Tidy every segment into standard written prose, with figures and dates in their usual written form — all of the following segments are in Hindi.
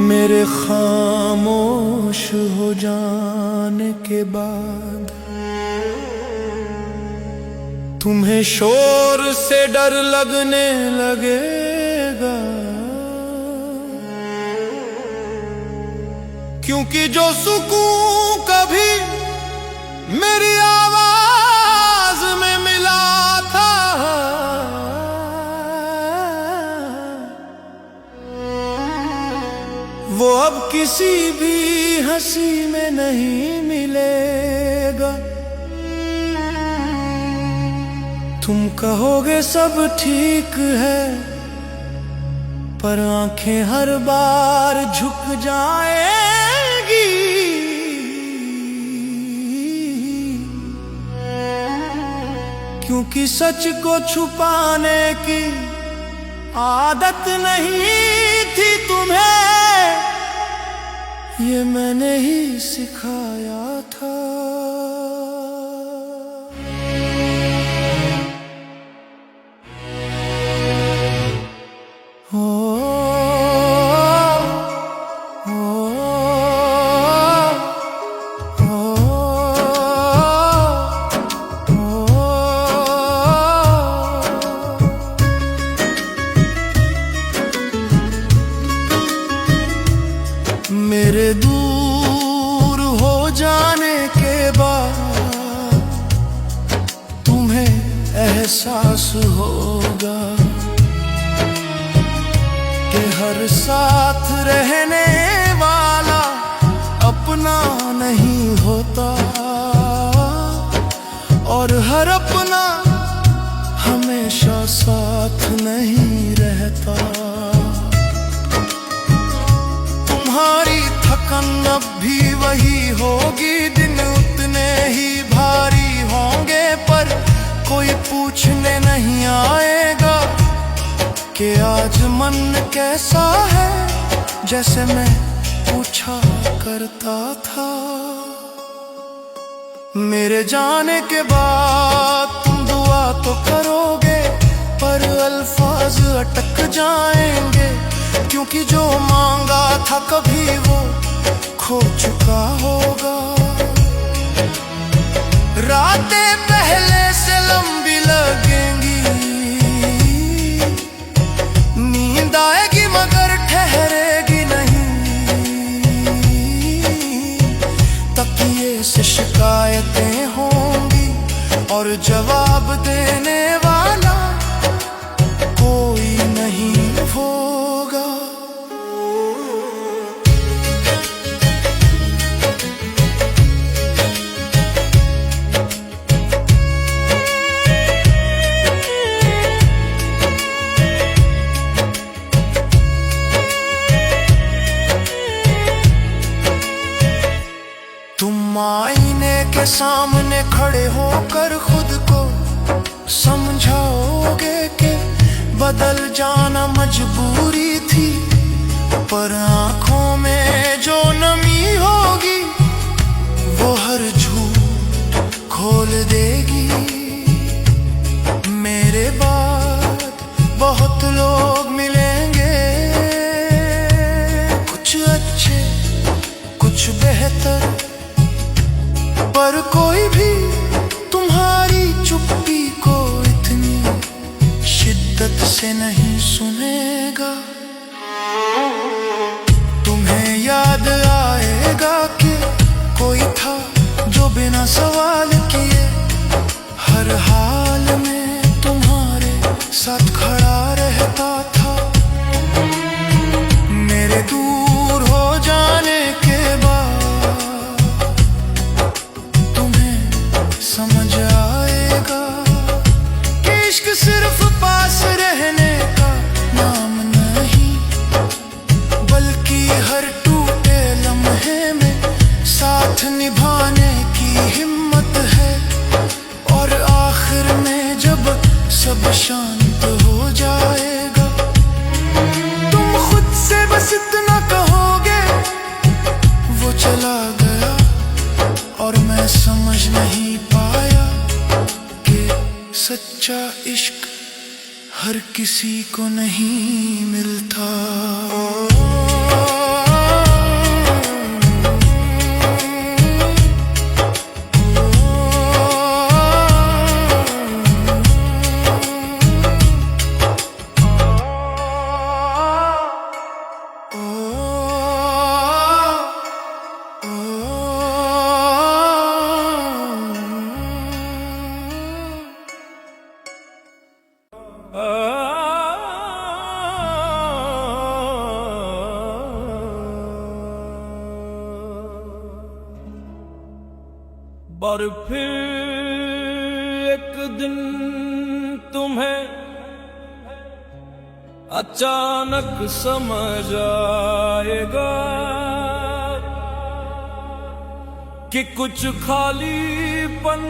मेरे खामोश हो जाने के बाद तुम्हें शोर से डर लगने लगेगा, क्योंकि जो सुकून कभी मेरी आवाज में मिला था वो अब किसी भी हंसी में नहीं मिलेगा। तुम कहोगे सब ठीक है, पर आंखें हर बार झुक जाएगी, क्योंकि सच को छुपाने की आदत नहीं थी तुम्हें, ये मैंने ही सिखाया था। मेरे दूर हो जाने के बाद तुम्हें एहसास होगा कि हर साथ रहने वाला अपना नहीं होता, और हर अपना हमेशा साथ नहीं रहता। तुम्हारी थकन अब भी वही होगी, दिन उतने ही भारी होंगे, पर कोई पूछने नहीं आएगा कि आज मन कैसा है, जैसे मैं पूछा करता था। मेरे जाने के बाद तुम दुआ तो करोगे, पर अल्फाज अटक जाएंगे, क्योंकि जो मांगा था कभी वो खो चुका होगा। रातें पहले से लंबी लगेंगी, नींद आएगी मगर ठहरेगी नहीं, तकिए से शिकायतें होंगी और जवाब देने वाला कोई नहीं होगा। तुम आईने के सामने खड़े होकर खुद को समझाओगे कि बदल जाना मजबूरी थी, पर आंखों में जो नमी होगी वो हर झूठ खोल देगी। मेरे बाद बहुत लोग मिलेंगे, कुछ अच्छे कुछ बेहतर, पर कोई भी तुम्हारी चुप्पी को इतनी शिद्दत से नहीं सुनेगा। तुम्हें याद आएगा कि कोई था जो बिना सवाल किए हर हाल में तुम्हारे साथ खड़ा रहता था। मेरे दूर हो जाने के बाद शांत हो जाएगा। तुम खुद से बस इतना कहोगे वो चला गया, और मैं समझ नहीं पाया कि सच्चा इश्क हर किसी को नहीं मिलता। पर फिर एक दिन तुम्हें अचानक समझ आएगा कि कुछ खालीपन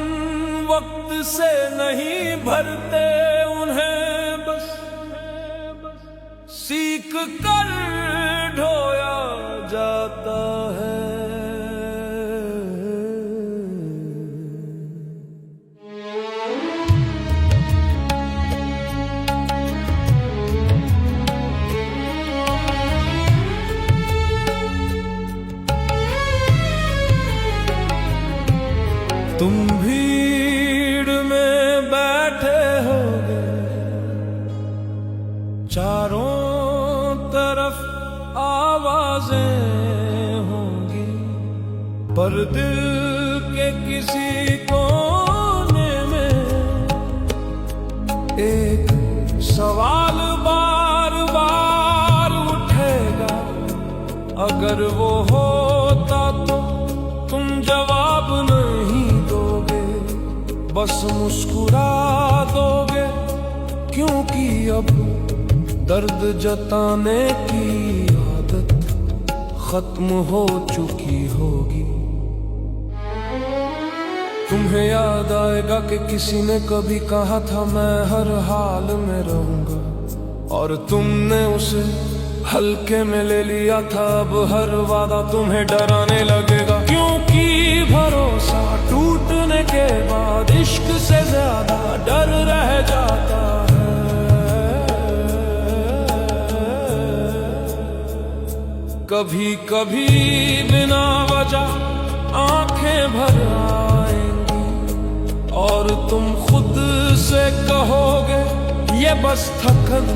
वक्त से नहीं भरते, उन्हें बस सीख कर ढोया जाता है। तुम भीड़ में बैठे होगे, चारों तरफ आवाजें होंगी, पर दिल के किसी कोने में एक सवाल बार बार उठेगा। अगर वो होता तो तुम जवाब नहीं दोगे, बस मुस्कुरा दोगे, क्योंकि अब दर्द जताने की आदत खत्म हो चुकी होगी। तुम्हें याद आएगा कि किसी ने कभी कहा था मैं हर हाल में रहूंगा, और तुमने उसे हल्के में ले लिया था। अब हर वादा तुम्हें डराने लगेगा, क्योंकि भरोसा टूटने के बाद इश्क से ज्यादा डर रह जाता है। कभी कभी बिना वजह आंखें भर आएंगी, और तुम खुद से कहोगे ये बस थकन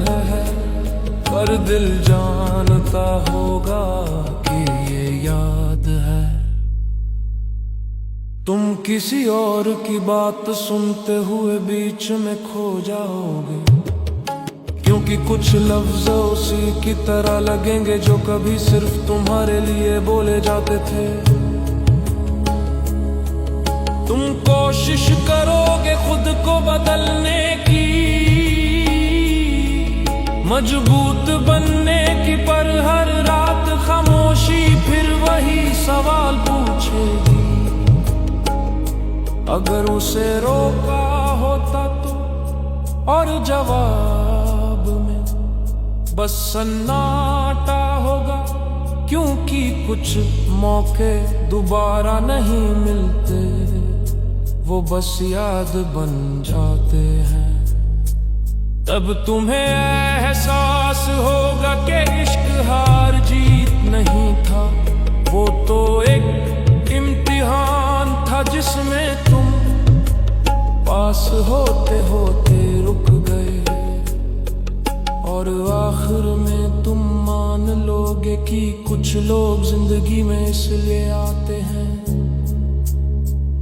है, पर दिल जानता होगा कि ये याद है। तुम किसी और की बात सुनते हुए बीच में खो जाओगे, क्योंकि कुछ लफ्ज़ उसी की तरह लगेंगे जो कभी सिर्फ तुम्हारे लिए बोले जाते थे। तुम कोशिश करोगे खुद को बदलने की, मजबूत बनने की, पर हर रात खामोशी फिर वही सवाल पूछेगी। अगर उसे रोका होता तो, और जवाब में बस सन्नाटा होगा, क्योंकि कुछ मौके दोबारा नहीं मिलते, वो बस याद बन जाते हैं। तब तुम्हें एहसास होगा कि इश्क हार जीत नहीं था, वो तो एक इम्तिहान था जिसमें तुम पास होते होते रुक गए, और आखिर में तुम मान लोगे कि कुछ लोग जिंदगी में इसलिए आते हैं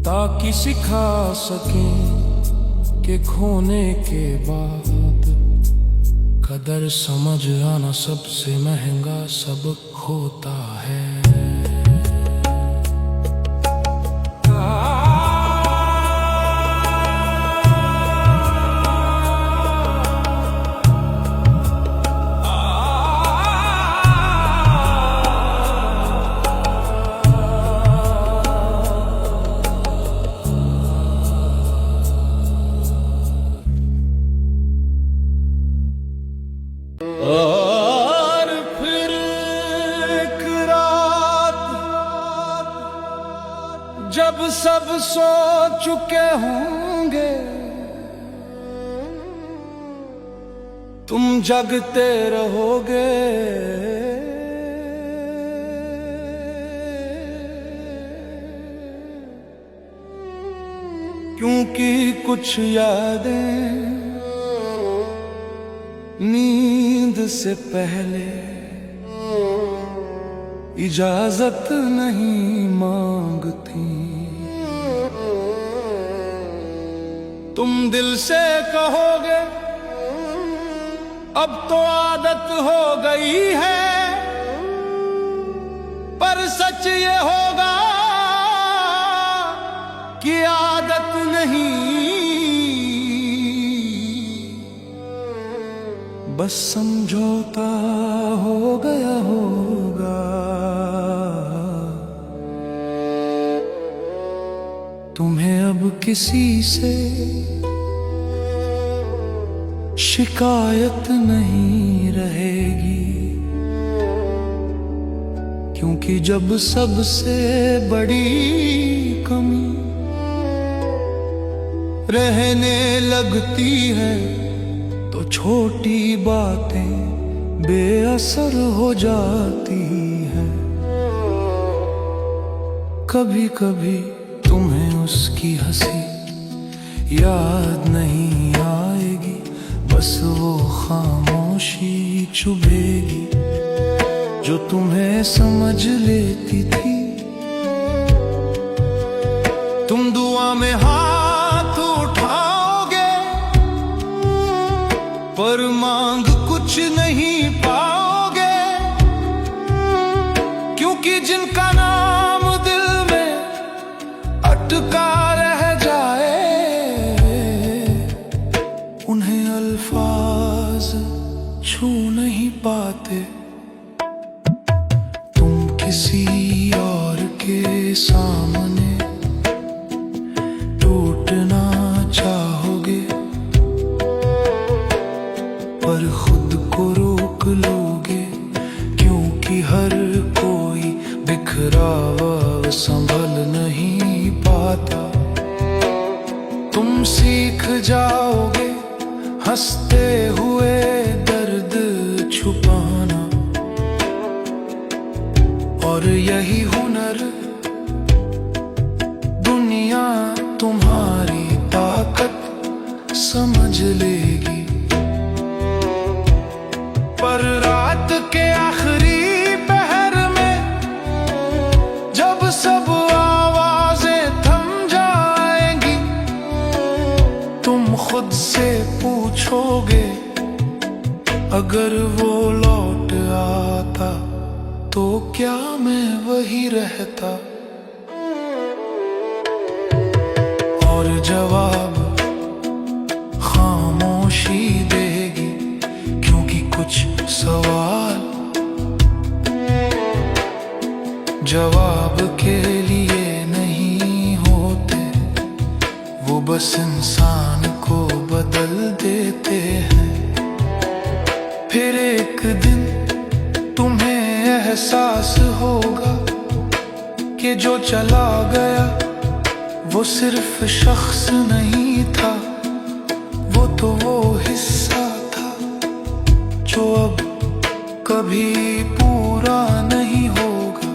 ताकि सिखा सकें कि खोने के बाद कदर समझ आना सबसे महंगा सबक होता है। जब सब सो चुके होंगे तुम जगते रहोगे। क्योंकि कुछ यादें नींद से पहले इजाजत नहीं मांगती। तुम दिल से कहोगे अब तो आदत हो गई है, पर सच ये होगा कि आदत नहीं, बस समझौता हो गया होगा। तुम्हें अब किसी से शिकायत नहीं रहेगी, क्योंकि जब सबसे बड़ी कमी रहने लगती है तो छोटी बातें बेअसर हो जाती हैं। कभी कभी तुम्हें उसकी हंसी याद नहीं आएगी, बस वो खामोशी चुभेगी जो तुम्हें समझ लेती थी। तुम दुआ में हाथ उठाओगे पर मांग कुछ नहीं पाओगे, क्योंकि जिनका नाम दिल में अटका रह जाए उन्हें अल्फाज छू नहीं पाते। तुम किसी और के सामने टूटना चाहोगे पर खुद को रोक लोगे, क्योंकि हर कोई बिखरा हुआ संभल नहीं पाता। तुम सीख जाओगे हंसते हुए दर्द छुपाना, और यही हुनर दुनिया तुम्हारी ताकत समझ लेगी। पर रात के आखिरी पहर में जब सब आवाजें थम जाएंगी, तुम खुद से पूछोगे अगर वो लौट आता तो क्या मैं वही रहता। और जवाब खामोशी देगी, क्योंकि कुछ सवाल जवाब के लिए नहीं होते, वो बस इंसान को बदल देते हैं। फिर एक दिन तुम्हें एहसास होगा कि जो चला गया वो सिर्फ शख्स नहीं था, वो तो वो हिस्सा था जो अब कभी पूरा नहीं होगा।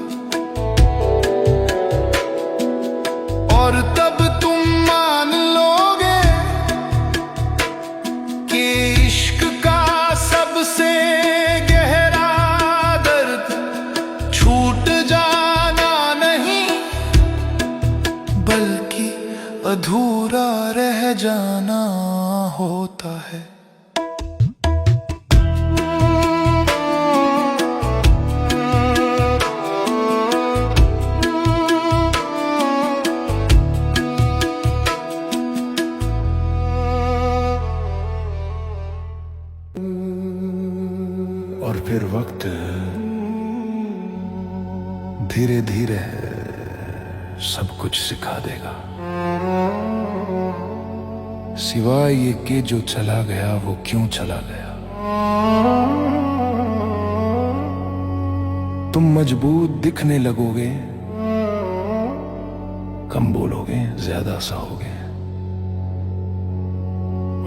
और तब तुम मान लोगे कि इश्क का सबसे गहरा दर्द छूट जाना नहीं, बल्कि अधूरा रह जाना होता है। और फिर वक्त धीरे धीरे सब कुछ सिखा देगा, सिवाय ये कि जो चला गया वो क्यों चला गया। तुम मजबूत दिखने लगोगे, कम बोलोगे ज्यादा सहोगे,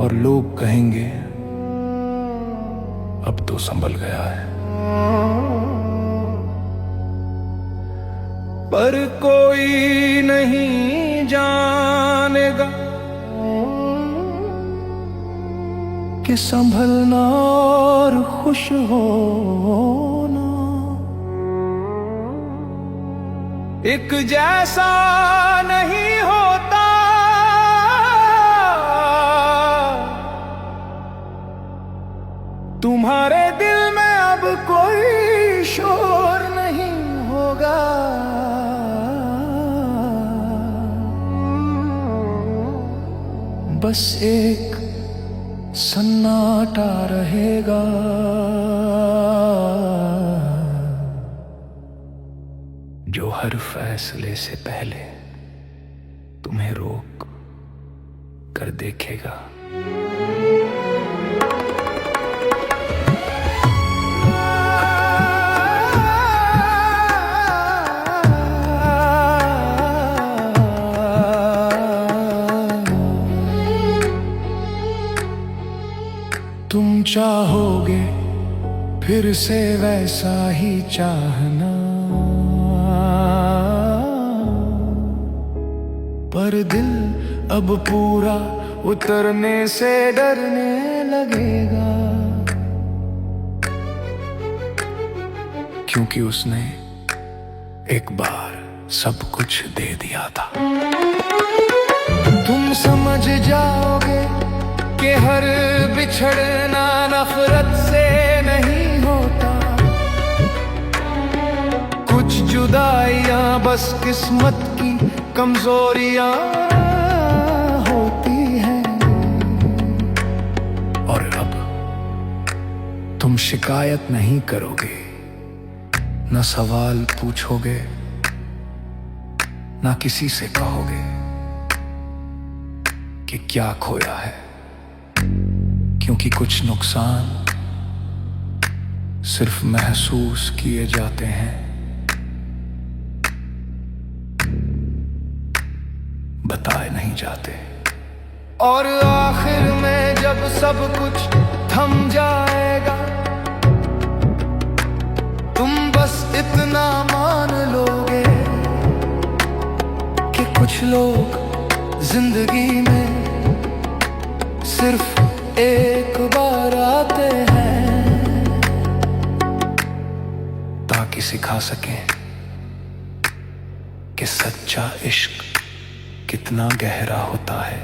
और लोग कहेंगे अब तो संभल गया है। पर कोई नहीं जानेगा कि संभलना और खुश होना एक जैसा नहीं होता। तुम्हारे दिल में अब कोई शोर नहीं होगा, बस एक सन्नाटा रहेगा। जो हर फैसले से पहले तुम्हें रोक कर देखेगा। तुम चाहोगे फिर से वैसा ही चाहना, पर दिल अब पूरा उतरने से डरने लगेगा, क्योंकि उसने एक बार सब कुछ दे दिया था। तुम समझ जाओगे कि हर बिछड़ना नफरत से नहीं होता, कुछ जुदाइयां बस किस्मत की कमजोरियां होती हैं। और अब तुम शिकायत नहीं करोगे, न सवाल पूछोगे, न किसी से कहोगे कि क्या खोया है, क्योंकि कुछ नुकसान सिर्फ महसूस किए जाते हैं, बताए नहीं जाते। और आखिर में जब सब कुछ थम जाएगा, तुम बस इतना मान लोगे कि कुछ लोग जिंदगी में सिर्फ एक बार आते हैं, ताकि सिखा सकें कि सच्चा इश्क कितना गहरा होता है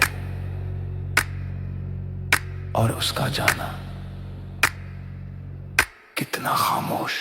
और उसका जाना कितना खामोश।